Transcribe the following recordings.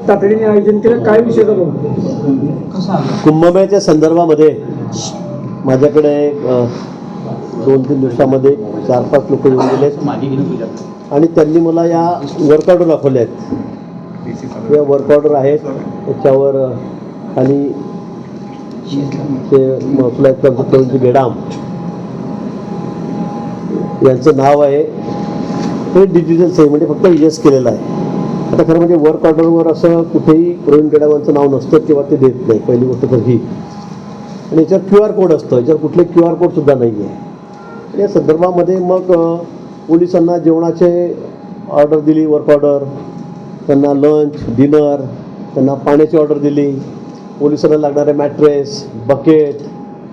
तातडीने आयोजन केलं, काय विषय होता? कुंभमेळ्याच्या संदर्भामध्ये माझ्याकडे 2-3 दिवसामध्ये 4-5 लोक येऊन गेले आणि त्यांनी मला या वर्क ऑर्डर दाखवले आहेत. या वर्क ऑर्डर आहेत, त्याच्यावर आणि ते महसूल आयुक्त गेडाम यांचं नाव आहे. हे डिजिटल सही म्हणजे फक्त यस केलेलं आहे. आता खरं म्हणजे वर्क ऑर्डरवर असं कुठेही प्रवीण गेडामांचं नाव नसतं किंवा ते देत नाही, पहिली गोष्ट तर ही. आणि याच्यावर QR कोड असतं, याच्यावर कुठले QR कोडसुद्धा नाही आहे. आणि या संदर्भामध्ये मग पोलिसांना जेवणाचे ऑर्डर दिली, वर्क ऑर्डर, त्यांना लंच, डिनर, त्यांना पाण्याची ऑर्डर दिली, पोलिसांना लागणारे मॅट्रेस, बकेट,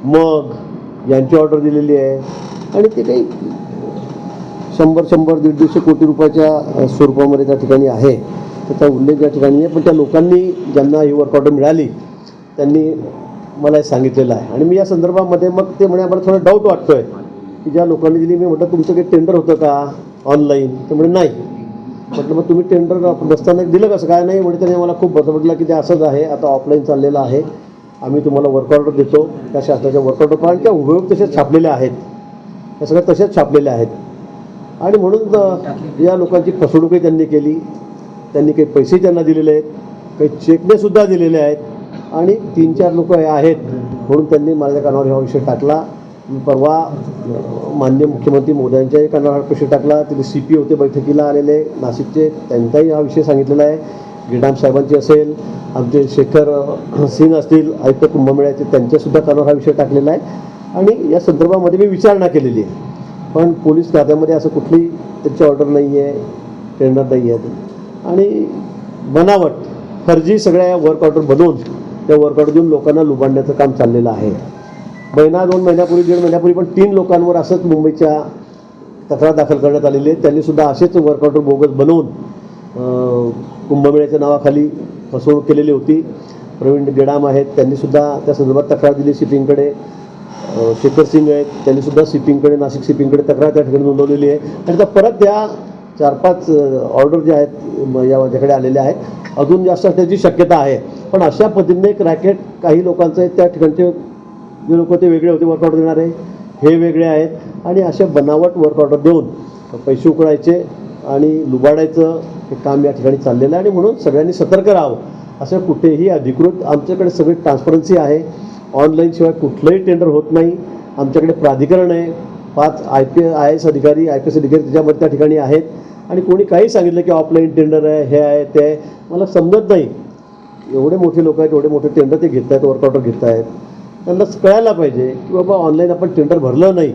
मग यांची ऑर्डर दिलेली आहे. आणि ते काही 100-150 कोटी रुपयाच्या स्वरूपामध्ये त्या ठिकाणी आहे. त्याचा उल्लेख या ठिकाणी आहे. पण त्या लोकांनी ज्यांना ही वर्क ऑर्डर मिळाली त्यांनी मला हे सांगितलेलं आहे. आणि मी या संदर्भामध्ये मग ते म्हणे आम्हाला थोडा डाऊट वाटतो आहे की ज्या लोकांनी दिली. मी म्हटलं तुमचं काही टेंडर होतं का ऑनलाईन? ते म्हणे नाही. म्हटलं मग तुम्ही टेंडर नसताना दिलं कसं काय? नाही म्हणे. त्याने मला खूप म्हटलं की ते असंच आहे, आता ऑफलाईन चाललेलं आहे, आम्ही तुम्हाला वर्क ऑर्डर देतो, त्या शासनाच्या वर्क ऑर्डर पण त्या हुबेहूब तसेच छापलेल्या आहेत, त्या सगळ्या तसेच छापलेल्या आहेत. आणि म्हणून या लोकांची फसवणूकही त्यांनी केली. त्यांनी काही पैसे त्यांना दिलेले आहेत, काही चेकनेसुद्धा दिलेले आहेत. आणि 3-4 लोक आहेत म्हणून त्यांनी माझ्या कानावर हा विषय टाकला. परवा माननीय मुख्यमंत्री मोदयांच्याही कानावर हा विषय टाकला. तिथे CP होते बैठकीला आलेले नाशिकचे, त्यांचाही हा विषय सांगितलेला आहे. गेडाम साहेबांची असेल, आमचे शेखर सिंग असतील आयुक्त कुंभमेळ्याचे, त्यांच्यासुद्धा कानावर हा विषय टाकलेला आहे. आणि या संदर्भामध्ये मी विचारणा केलेली आहे. पण पोलीस खात्यामध्ये असं कुठली त्याची ऑर्डर नाही आहे, टेंडर नाही आहे. आणि बनावट फर्जी सगळ्या वर्क ऑर्डर बनवून त्या वर्क ऑर्डर देऊन लोकांना लुबाडण्याचं काम चाललेलं आहे. 1-2 महिन्यापूर्वी, 1.5 महिन्यापूर्वी पण 3 लोकांवर असंच मुंबईच्या तक्रार दाखल करण्यात आलेली आहे. त्यांनीसुद्धा असेच वर्क ऑर्डर बोगस बनवून कुंभमेळ्याच्या नावाखाली फसवणूक केलेली होती. प्रवीण गेडाम आहेत, त्यांनीसुद्धा त्या संदर्भात तक्रार दिली सिपिंगकडे. शेखर सिंग आहेत, त्यांनीसुद्धा सिपिंगकडे, नाशिक सिपिंगकडे तक्रार त्या ठिकाणी नोंदवलेली आहे. आणि त्या परत त्या 4-5 ऑर्डर ज्या आहेत या माझ्याकडे आलेल्या आहेत, अजून जास्त असण्याची शक्यता आहे. पण अशा पद्धतीने एक रॅकेट काही लोकांचं आहे. त्या ठिकाणचे जे लोक ते वेगळे होते वर्क ऑर्डर देणारे, हे वेगळे आहेत. आणि अशा बनावट वर्क ऑर्डर देऊन पैसे उकळायचे आणि लुबाडायचं हे काम या ठिकाणी चाललेलं आहे. आणि म्हणून सगळ्यांनी सतर्क राहावं. असं कुठेही अधिकृत, आमच्याकडे सगळी ट्रान्सपरन्सी आहे. ऑनलाईन शिवाय कुठलंही टेंडर होत नाही. आमच्याकडे प्राधिकरण आहे, 5 IAS अधिकारी, IPS अधिकारी त्याच्यामध्ये त्या ठिकाणी आहेत. आणि कोणी काही सांगितलं की ऑफलाईन टेंडर आहे, हे आहे, ते आहे, मला समजत नाही. एवढे मोठे लोक आहेत, एवढे मोठे टेंडर ते घेत आहेत, वर्क ऑर्डर घेत आहेत. त्यांना कळायला पाहिजे की बाबा ऑनलाईन आपण टेंडर भरलं नाही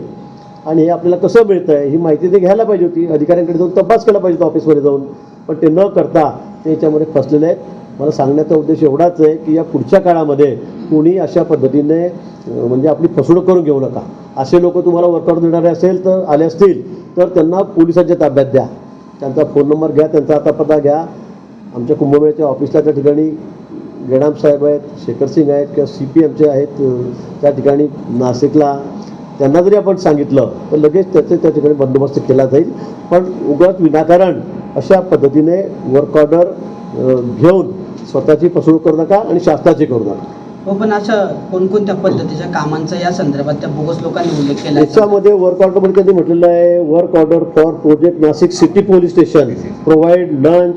आणि हे आपल्याला कसं मिळतं आहे ही माहिती ते घ्यायला पाहिजे होती. अधिकाऱ्यांकडे जाऊन तपास केला पाहिजे होता ऑफिसमध्ये जाऊन. पण ते न करता ते याच्यामध्ये फसलेले आहेत. मला सांगण्याचा उद्देश एवढाच आहे की या पुढच्या काळामध्ये कोणी अशा पद्धतीने म्हणजे आपली फसवणूक करून घेऊ नका. असे लोक तुम्हाला वर्क ऑर्डर देणारे असेल तर आले असतील तर त्यांना पोलिसांच्या ताब्यात द्या. त्यांचा फोन नंबर घ्या, त्यांचा आता पत्ता घ्या. आमच्या कुंभमेळ्याच्या ऑफिसला त्या ठिकाणी गेडाम साहेब आहेत, शेखर सिंग आहेत किंवा CP आमचे आहेत त्या ठिकाणी नाशिकला, त्यांना जरी आपण सांगितलं तर लगेच त्याचे त्या ठिकाणी बंदोबस्त केला जाईल. पण उगाच विनाकारण अशा पद्धतीने वर्क ऑर्डर घेऊन स्वतःची फसवणूक करू नका आणि शासनाची करू नका. हो, पण असं कोणकोणत्या पद्धतीच्या कामांचा या संदर्भात त्या बोगस लोकांनी उल्लेख केला? याच्यामध्ये वर्क ऑर्डरमध्ये त्यांनी म्हटलेलं आहे, work order for project Nashik city police station provide lunch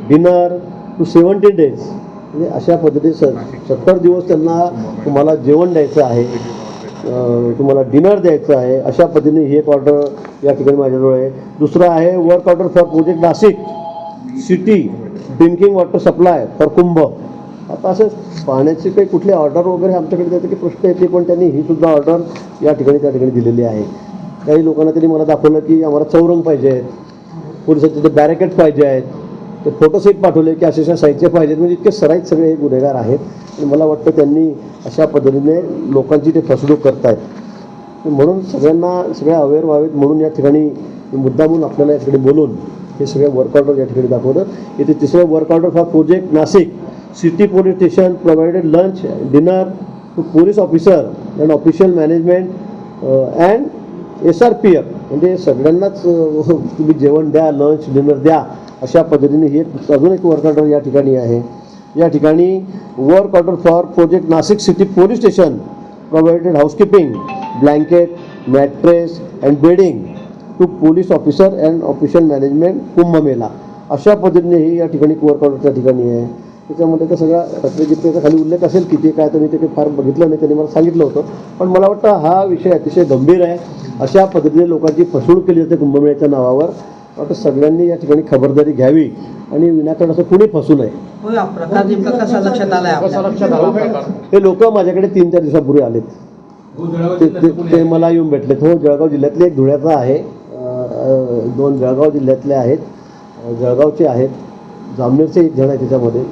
dinner to 70 days. म्हणजे अशा पद्धतीने 70 दिवस त्यांना तुम्हाला जेवण द्यायचं आहे, तुम्हाला डिनर द्यायचं आहे. अशा पद्धतीने ही एक ऑर्डर या ठिकाणी माझ्याजवळ आहे. दुसरं आहे work order for project Nashik city drinking water supply for Kumbh. आता असं पाण्याची काही कुठली ऑर्डर वगैरे आमच्याकडे द्यायचं की प्रश्न येते, पण त्यांनी ही सुद्धा ऑर्डर या ठिकाणी त्या ठिकाणी दिलेली आहे. काही लोकांना त्यांनी मला दाखवलं की आम्हाला चौरंग पाहिजे आहेत, पोलिसांचे ते बॅरिकेड पाहिजे आहेत, ते फोटोसेट पाठवले की अशा साहित्य पाहिजेत. म्हणजे इतके सराईत सगळे हे गुन्हेगार आहेत. आणि मला वाटतं त्यांनी अशा पद्धतीने लोकांची ते फसवणूक करत आहेत. म्हणून सगळ्या अवेअर व्हावेत म्हणून या ठिकाणी मुद्दामून आपल्याला या ठिकाणी बोलून हे सगळे वर्क ऑर्डर या ठिकाणी दाखवतं. इथे तिसरं work order for project Nashik city police station provided lunch dinner to police officer and official management and SRPF म्हणजे सगळ्यांनाच तुम्ही जेवण द्या, लंच डिनर द्या अशा पद्धतीने ही अजून एक वर्क ऑर्डर या ठिकाणी आहे. या ठिकाणी work order for project Nashik city police station provided housekeeping blanket mattress and bedding to police officer and official management Kumbh Mela अशा पद्धतीने ही या ठिकाणी वर्क ऑर्डर त्या ठिकाणी आहे. त्याच्यामध्ये तर सगळा पत्रगिरीचा खाली उल्लेख असेल किती काय तर मी ते फार बघितलं नाही, त्यांनी मला सांगितलं होतं. पण मला वाटतं हा विषय अतिशय गंभीर आहे. अशा पद्धतीने लोकांची फसवणूक केली जाते कुंभमेळ्याच्या नावावर. वाटतं सगळ्यांनी या ठिकाणी खबरदारी घ्यावी आणि विनाकारण असं कुणी फसू नये. होय, हा प्रकार नेमका कसा लक्षात आलाय आपल्याला? हे लोक माझ्याकडे 3-4 दिवसापूर्वी आलेत. ते मला येऊन भेटलेत. हो, जळगाव जिल्ह्यातले एक धुळ्याचा आहे, 2 जळगाव जिल्ह्यातले आहेत, जळगावचे आहेत, जामनेरचे एक जण आहे त्याच्यामध्ये.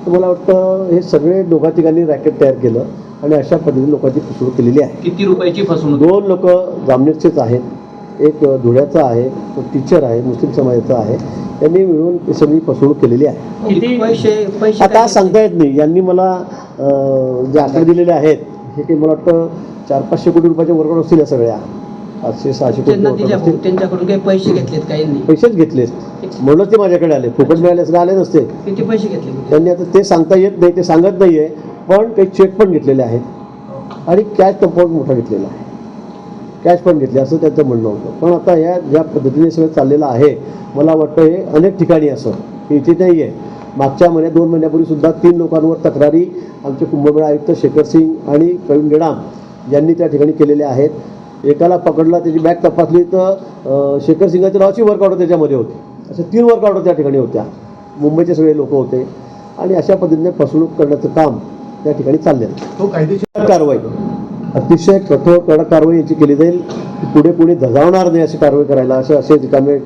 तर मला वाटतं हे सगळे दोघा ठिकाणी रॅकेट तयार केलं आणि अशा पद्धतीने लोकांची फसवणूक केलेली आहे. किती रुपयाची फसवणूक? 2 लोक जामनेरचेच आहेत, एक धुळ्याचा आहे, तो टीचर आहे, मुस्लिम समाजाचा आहे. त्यांनी मिळून ही सगळी फसवणूक केलेली आहे. किती पैसे आता सांगता येत नाही. यांनी मला जे आकडे दिलेले आहेत हे काही मला वाटतं 400-500 कोटी रुपयाच्या वर्कआउट असतील या सगळ्या. 500-600 कोटी त्यांना workout दिल्या असतील. त्यांच्याकडून काही पैसे घेतलेत काही नाही? पैसेच घेतलेत म्हणूनच ते माझ्याकडे आले. फुकट मिळाले असं आले नसते. किती पैसे घेतले? त्यांनी आता ते सांगता येत नाही, ते सांगत नाही आहे. पण काही चेक पण घेतलेले आहेत आणि कॅश कंपाऊंड मोठा घेतलेला आहे, कॅश पण घेतली असं त्यांचं म्हणणं होतं. पण आता ह्या ज्या पद्धतीने सगळं चाललेलं आहे मला वाटतं हे अनेक ठिकाणी असं हे इथे नाही आहे. मागच्या महिन्यात 2 महिन्यापूर्वी 3 लोकांवर तक्रारी आमचे कुंभमेळा आयुक्त शेखर सिंग आणि प्रवीण गेडाम यांनी त्या ठिकाणी केलेल्या आहेत. एकाला पकडला, त्याची बॅग तपासली तर शेखर सिंगाच्या नावाची वर्कआउट त्याच्यामध्ये होती. असे 3 वर्कआउट त्या ठिकाणी होत्या. मुंबईचे सगळे लोक होते आणि अशा पद्धतीने फसवणूक करण्याचं काम त्या ठिकाणी चाललेलं. तो कायदेशीर कारवाई अतिशय कठोर कडक कारवाई याची केली जाईल. पुढे कोणी धजावणार नाही अशी कारवाई करायला, असे रिकामे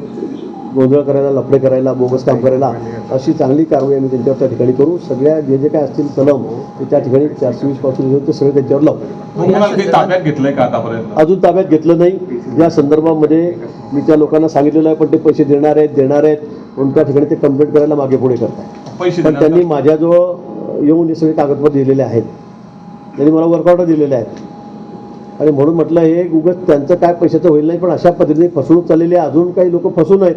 गोंधळ करायला, लफडे करायला, बोगस काम करायला अशी चांगली कारवाई आम्ही त्यांच्यावर त्या ठिकाणी करू. सगळ्या जे काय असतील कलम ते त्या ठिकाणी 420 पासून घेऊन ते सगळे त्यांच्यावर लावू. तुम्हाला काही ताब्यात घेतलंय का आतापर्यंत? अजून ताब्यात घेतलं नाही. या संदर्भामध्ये मी त्या लोकांना सांगितलेलं आहे, पण ते पैसे देणार आहेत म्हणून त्या ठिकाणी ते कंप्लेंट करायला मागे पुढे करतात. पैसे पण त्यांनी माझ्याजवळ येऊन हे सगळे कागदपत्र दिलेले आहेत, त्यांनी मला वर्कआउट दिलेले आहेत आणि म्हणून म्हटलं हे उगाच त्यांचं काय पैशाचं होईल नाही. पण अशा पद्धतीने फसवणूक चाललेली आहे. अजून काही लोक फसून आहेत.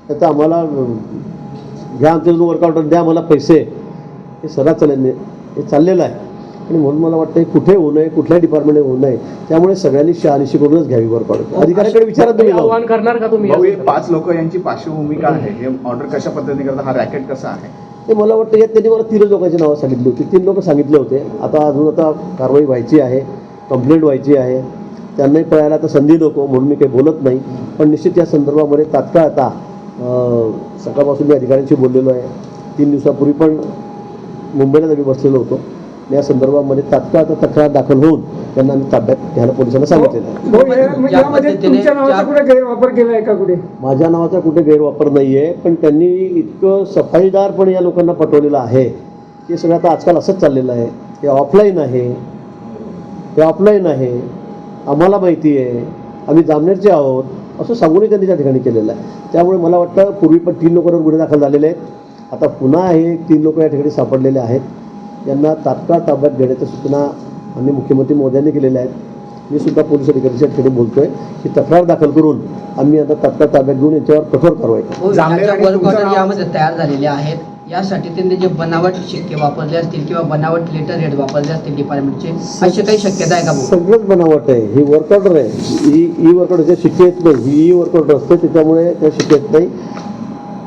त्याचं आम्हाला घ्या, आमच्याजून वर्कआउट द्या, आम्हाला पैसे, हे सर्रास हे चाललेलं आहे. आणि म्हणून मला वाटतं कुठे होऊ नये, कुठल्या डिपार्टमेंटमध्ये होऊ नये. त्यामुळे सगळ्यांनी शहानिशी करूनच घ्यावी वर्कआउट. अधिकाऱ्याकडे विचारा तुम्ही जाऊन. आव्हान करणार का तुम्ही? भाऊ, हे 5 लोक यांची पार्श्वभूमी काय आहे? हे ऑर्डर कशा पद्धतीने करतात? हा रॅकेट कसा आहे? ते मला वाटतं यात त्यांनी मला 3 लोकांची नावं सांगितली होती. 3 लोक सांगितले होते. आता कारवाई व्हायची आहे, कंप्लेंट व्हायची आहे. त्यांनाही कळायला आता संधी नको म्हणून मी काही बोलत नाही. पण निश्चित या संदर्भामध्ये तात्काळ आता सकाळपासून मी अधिकाऱ्यांशी बोललेलो आहे. 3 दिवसापूर्वी पण मुंबईला मी बसलेलो होतो. या संदर्भामध्ये तात्काळ आता तक्रार दाखल होऊन त्यांना आम्ही ताब्यात घ्यायला पोलिसांना सांगितलेलं आहे. यामध्ये तुमच्या नावाचा कुठे गैरवापर केला आहे का? कुठे माझ्या नावाचा कुठे गैरवापर नाही आहे. पण त्यांनी इतकं सफाईदारपणे या लोकांना पटवलेलं आहे की सगळं आता आजकाल असंच चाललेलं आहे. हे ऑफलाईन आहे, हे ऑफलाईन आहे, आम्हाला माहिती आहे, आम्ही जामनेरचे आहोत असं सांगूनही त्यांनी त्या ठिकाणी केलेलं आहे. त्यामुळे मला वाटतं पूर्वी पण 3 लोकांवर गुन्हे दाखल झालेले आहेत. आता पुन्हा हे 3 लोक या ठिकाणी सापडलेले आहेत. यांना तात्काळ ताब्यात घेण्याच्या सूचना आम्ही मुख्यमंत्री मोदयांनी केलेल्या आहेत. मी सुद्धा पोलीस अधिकाऱ्यांच्या ठिकाणी बोलतोय की तक्रार दाखल करून आम्ही आता तात्काळ ताब्यात घेऊन याच्यावर कठोर कारवाई करू. जामनेर आणि वर्क तुमचं ऑर्डर नाव- यामध्ये तयार झालेले आहेत. यासाठी त्यांनी जे बनावट शिक्के वापरले असतील किंवा बनावट लेटर हेड वापरले असतील डिपार्टमेंटचे, अशी काही शक्यता आहे का भाऊ? सगळंच बनावट आहे. ही वर्क ऑर्डर आहे, ही वर्क ऑर्डर शिक्के येत नाही. ही वर्क ऑर्डर असते त्याच्यामुळे त्या शिक्के येत नाही.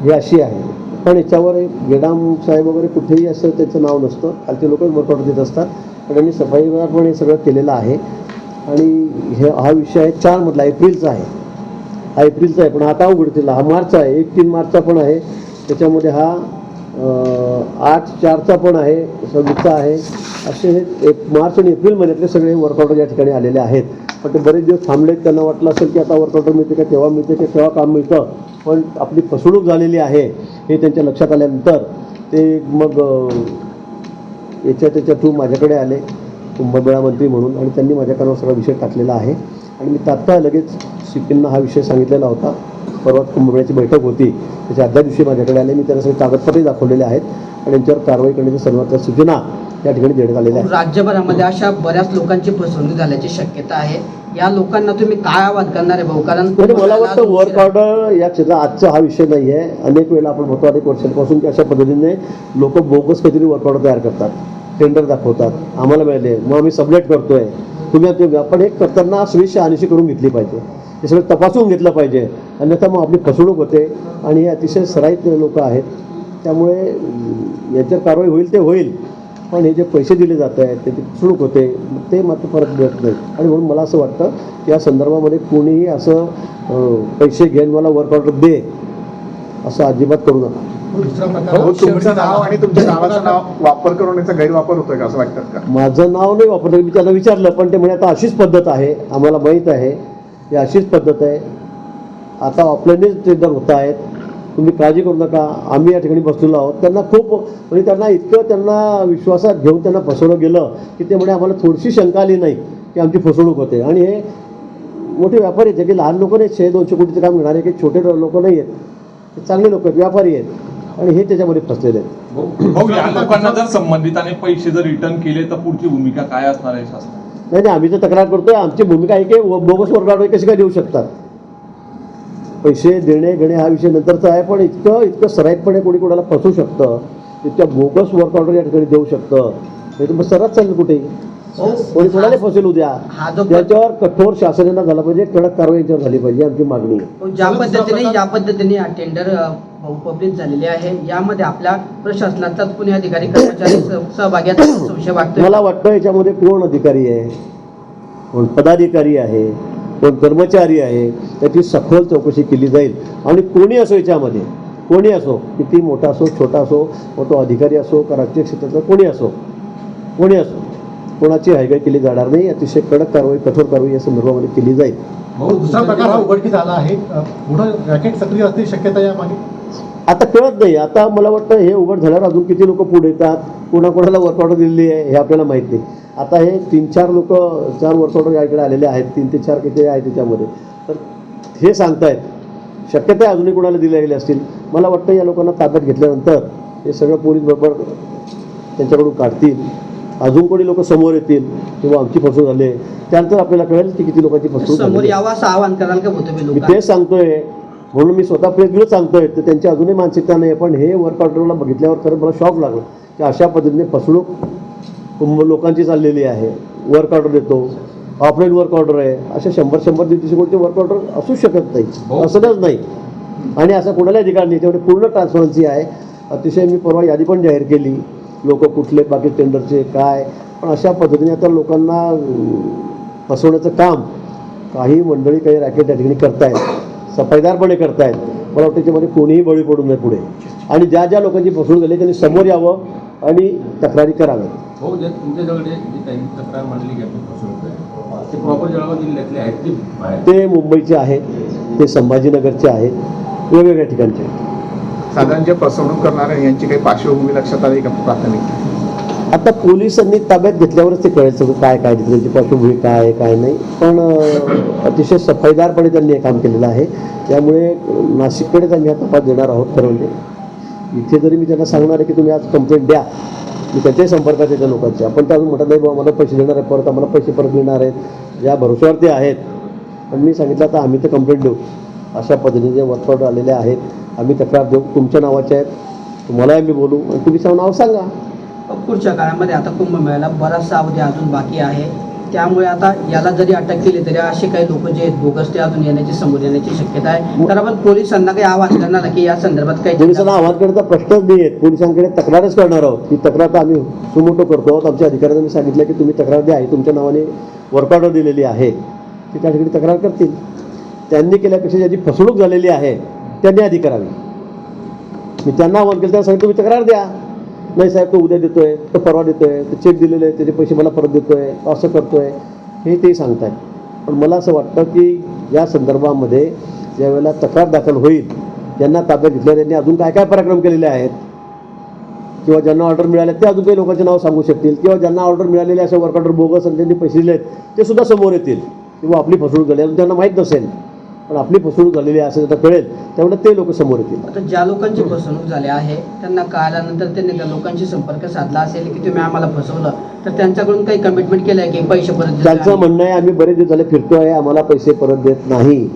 ही अशी आहे. पण याच्यावर गेडाम साहेब वगैरे कुठेही असं त्याचं नाव नसतं. खालचे लोकच वर्क ऑर्डर देत असतात. पण त्यांनी सफाईदारपणे हे सगळं केलेलं आहे. आणि हा विषय आहे 4 मधला एप्रिलचा आहे. हा एप्रिलचा आहे पण हा का उघडतील? हा मार्चचा आहे. 1-3 मार्चचा पण आहे. त्याच्यामध्ये हा 8-4चा पण आहे, 26चा आहे. असे हे 1 मार्च आणि एप्रिल महिन्यातले सगळे वर्क ऑर्डर या ठिकाणी आलेले आहेत. पण ते बरेच दिवस थांबलेत. त्यांना वाटलं असेल की आता वर्क ऑर्डर मिळते का तेव्हा मिळते की तेव्हा काम मिळतं. पण आपली फसवणूक झालेली आहे हे त्यांच्या लक्षात आल्यानंतर ते मग त्याच्या थ्रू माझ्याकडे आले कुंभमेळा मंत्री म्हणून आणि त्यांनी माझ्या कानावर सगळा विषय टाकलेला आहे. आणि मी तात्काळ लगेच सीपींना हा विषय सांगितलेला होता. परवा कुंभमेळ्याची बैठक होती, त्याच्या आदल्या दिवशी माझ्याकडे आले. मी त्यांना सगळे कागदपत्रही दाखवलेले आहेत आणि यांच्यावर कारवाई करण्याच्या सर्वात सूचना या ठिकाणी देण्यात आलेल्या आहेत. राज्यभरामध्ये अशा बऱ्याच लोकांची फसवणूक झाल्याची शक्यता आहे. या लोकांना तुम्ही काय आवाहन करणार आहे भाऊ? कारण म्हणजे मला वाटतं वर्क ऑर्डर या क्षेत्रात आजचा हा विषय नाही आहे. अनेक वेळेला आपण बघतो, अनेक वर्षांपासून की अशा पद्धतीने लोक बोगस काहीतरी वर्क ऑर्डर तयार करतात, टेंडर दाखवतात, आम्हाला मिळाले मग आम्ही सबलेट करतोय, तुम्ही आपण एक करताना स्विच शहानिशी करून घेतली पाहिजे, हे सगळं तपासून घेतलं पाहिजे, अन्यथा मग आपली फसवणूक होते. आणि हे अतिशय सराईत लोक आहेत, त्यामुळे याच्यावर कारवाई होईल ते होईल, पण हे जे पैसे दिले जात आहेत त्याची फसवणूक होते, ते मात्र परत मिळत नाही. आणि म्हणून मला असं वाटतं की या संदर्भामध्ये कोणीही असं पैसे घेऊन मला वर्क ऑर्डर दे असं अजिबात करू नका. हो, तुमचं नाव आणि तुमच्या नावाचं नाव वापर करून याचा गैरवापर होतोय का असं वाटतं का? माझं नाव नाही वापरलं, मी त्यांना विचारलं, पण ते म्हणे आता अशीच पद्धत आहे, आम्हाला माहीत आहे ही अशीच पद्धत आहे, आता ऑफलाईनच टेंडर होत आहेत, तुम्ही काळजी करू नका, आम्ही या ठिकाणी बसलेलो आहोत. त्यांना खूप म्हणजे त्यांना इतकं त्यांना विश्वासात घेऊन त्यांना फसवलं गेलं की ते म्हणे आम्हाला थोडीशी शंका आली नाही की आमची फसवणूक होते. आणि हे मोठे व्यापारी आहेत, की लहान लोक नाहीत, 100-200 कोटीचं काम घेणारे काही छोटे लोक नाही आहेत, ते चांगले लोक आहेत, व्यापारी आहेत, आणि हे त्याच्यामध्ये फसलेले आहेत. भाऊ, या लोकांना जर संबंधितांनी पैसे जर रिटर्न केले तर पुढची भूमिका काय असणार आहे शासनाची? नाही नाही, आम्ही तर तक्रार करतोय, आमची भूमिका आहे की बोगस वर्क ऑर्डर कशी काय देऊ शकतात. पैसे देणे घेणे हा विषय नंतरचा आहे, पण इतकं सराईतपणे कोणी कोणाला फसवू शकतं, इतक्या बोगस वर्क ऑर्डर या ठिकाणी देऊ शकतं, हे तर मग सर्रास चालेल कुठेही. कोणी कोणाला फसवेल उद्या, त्याच्यावर कठोर शासनाला झाला पाहिजे, कडक कारवाई याच्यावर झाली पाहिजे, आमची मागणी आहे. ज्या पद्धतीने हा टेंडर पब्लिक झालेले आहे, यामध्ये आपल्या प्रशासनाचाच कोणी अधिकारी कर्मचारी सहभागी असल्याचा संशय वाटतो. मला वाटतं याच्यामध्ये कोण अधिकारी आहे, कोण पदाधिकारी आहे, कोण कर्मचारी आहे, त्याची सखोल चौकशी केली जाईल. आणि कोणी असो याच्यामध्ये, कोणी असो, किती मोठा असो छोटा असो, मग तो अधिकारी असो का राजकीय क्षेत्रातला कोणी असो, कोणाची हायगाई केली जाणार नाही. अतिशय कडक कारवाई, कठोर कारवाई या संदर्भामध्ये केली जाईल. दुसरा प्रकार हा उघडकीस आला आहे, पुढं रॅकेट सक्रिय असण्याची शक्यता यामागे आता कळत नाही. आता मला वाटतं हे उघड झाल्यावर अजून किती लोक पुढे येतात, कोणाकोणाला वर्क ऑर्डर दिलेली आहे हे आपल्याला माहीत नाही. आता हे 3-4 लोक, 4 वर्क ऑर्डर याकडे आलेले आहेत, 3 ते 4 किती आहेत त्याच्यामध्ये, तर हे सांगतायत, शक्यता आहे अजूनही कोणाला दिले गेले असतील. मला वाटतं या लोकांना ताब्यात घेतल्यानंतर हे सगळं पोलीस बरोबर त्यांच्याकडून काढतील, अजून कोणी लोक समोर येतील किंवा आमची फसवणूक झाली, त्यानंतर आपल्याला कळेल की किती लोकांची फसवणूक समोर झाली. यावं असं आवाहन कराल का होतं मी तेच सांगतोय, म्हणून मी स्वतः प्रेस सांगतोय, तर त्यांची अजूनही मानसिकता नाही. पण हे वर्क ऑर्डरला बघितल्यावर खरं मला शॉक लागला की अशा पद्धतीने फसवणूक लोकांची चाललेली आहे. वर्क ऑर्डर देतो, ऑफलाईन वर्क ऑर्डर आहे, अशा 100-150 कोटीचे वर्क ऑर्डर असू शकत नाही, असंच नाही. आणि असं कोणाला अधिकार नाही, त्याच्यामध्ये पूर्ण ट्रान्सपरन्सी आहे. अतिशय मी परवा यादी पण जाहीर केली, लोक कुठले बाकी टेंडरचे काय, पण अशा पद्धतीने आता लोकांना फसवण्याचं काम काही मंडळी, काही रॅकेट या ठिकाणी करतायत, सफाईदारपणे करतायत. मला वाटतं त्याच्यामध्ये कोणीही बळी पडू नये पुढे. आणि ज्या ज्या लोकांची फसवणूक झाली त्यांनी समोर यावं आणि तक्रारी कराव्यात. हो, तुमच्याकडे जी काही तक्रार मांडली की आपण फसवणूक आहे, ते प्रॉपर जळगाव जिल्ह्यातले आहेत की बाहेर? ते मुंबईचे आहेत, ते संभाजीनगरचे आहेत, वेगवेगळ्या ठिकाणचे आहेत. साधारण जे फसवणूक करणारे यांची काही पार्श्वभूमी लक्षात आली का प्राथमिक? आता पोलिसांनी ताब्यात घेतल्यावरच ते कळायचं काय काय त्यांची पार्श्वभूमी काय आहे काय नाही. पण अतिशय सफाईदारपणे त्यांनी हे काम केलेलं आहे, त्यामुळे नाशिककडे आम्ही हा तपास देणार आहोत. खरं म्हणजे इथे जरी मी त्यांना सांगणार आहे की तुम्ही आज कंप्लेंट द्या, मी त्याच्याही संपर्कात आहे त्या लोकांचे, आपण तर अजून म्हणत नाही बाबा मला पैसे देणार आहे, परत आम्हाला पैसे परत मिळणार आहेत, या भरोश्यावर ते आहेत. पण मी सांगितलं आता आम्ही तर कंप्लेंट देऊ, अशा पद्धतीने जे वर्क ऑर्डर आलेले आहेत आम्ही तक्रार देऊ, तुमच्या नावाचे आहेत, तुम्हालाही आम्ही बोलू आणि तुम्ही नाव सांगा. पुढच्या काळामध्ये आता कुंभमेळ्याला बराचसा अवधी अजून बाकी आहे, त्यामुळे आता याला जरी अटक केली तरी असे काही लोक जे आहेत बोगस ते अजून येण्याची, समोर येण्याची शक्यता आहे. तर आपण पोलिसांना काही आवाहन करणार की या संदर्भात काही पोलिसांना आवाहन करण्याचा प्रश्नच नाही आहे. पोलिसांकडे तक्रारच करणार आहोत. ही तक्रार तर आम्ही सुमोटो करतो आहोत. आमच्या अधिकाऱ्यांनी सांगितलं की तुम्ही तक्रार द्या, तुमच्या नावाने वर्क ऑर्डर दिलेली आहे, ती त्या ठिकाणी तक्रार करतील. त्यांनी केल्यापेक्षा ज्याची फसवणूक झालेली आहे त्यांनी आधी करावी. मी त्यांना आवाहन केलं, त्यांना सांगितलं तुम्ही तक्रार द्या. नाही साहेब, तो उद्या देतोय, तो परवा देतोय, तो चेक दिलेले आहे त्याचे पैसे मला परत देतोय, असं करतोय, हे ते सांगतायत. पण मला असं वाटतं की या संदर्भामध्ये ज्यावेळेला तक्रार दाखल होईल, ज्यांना ताब्यात घेतल्या त्यांनी अजून काय काय पराक्रम केलेले आहेत किंवा ज्यांना ऑर्डर मिळाले ते अजून काही लोकांचे नाव सांगू शकतील, किंवा ज्यांना ऑर्डर मिळालेले असे वर्क ऑर्डर बोगस आणि त्यांनी पैसे दिले आहेत ते सुद्धा समोर येतील, किंवा आपली फसवणूक झाली अजून त्यांना माहीत नसेल. पण आपली फसवणूक झालेली आहे असं जेव्हा कळेल त्यामुळे ते लोक समोर येतील. आता ज्या लोकांची फसवणूक झाली आहे त्यांना कळाल्यानंतर त्यांनी त्या लोकांशी संपर्क साधला असेल की तुम्ही आम्हाला फसवलं, तर त्यांच्याकडून काही कमिटमेंट केलं आहे की पैसे परत देतो त्यांचं आम्ही? म्हणणं आहे आम्ही बरेच दिवस झाले फिरतोय, आम्हाला पैसे परत देत नाही.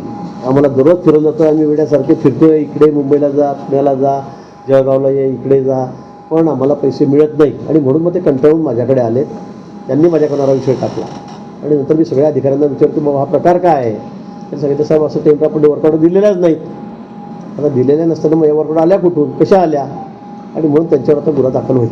आम्हाला दररोज फिरवलं जातं, आम्ही वेड्यासारखे फिरतोय, इकडे मुंबईला जा, पुण्याला जा, जळगावला ये, इकडे जा, पण आम्हाला पैसे मिळत नाही. आणि म्हणून मग ते कंटाळून माझ्याकडे आलेत. त्यांनी माझ्याकडे हा विषय टाकला आणि नंतर मी सगळ्या अधिकाऱ्यांना विचारतो बाबा हा प्रकार काय आहे. ते सांगितलं साहेब असं टेम्पो आपण वर्कआउट दिलेल्याच नाहीत. आता दिलेल्या नसताना मग या वर्कआउट आल्या कुठून, कशा आल्या, आणि म्हणून त्यांच्यावर आता गुन्हा दाखल होईल.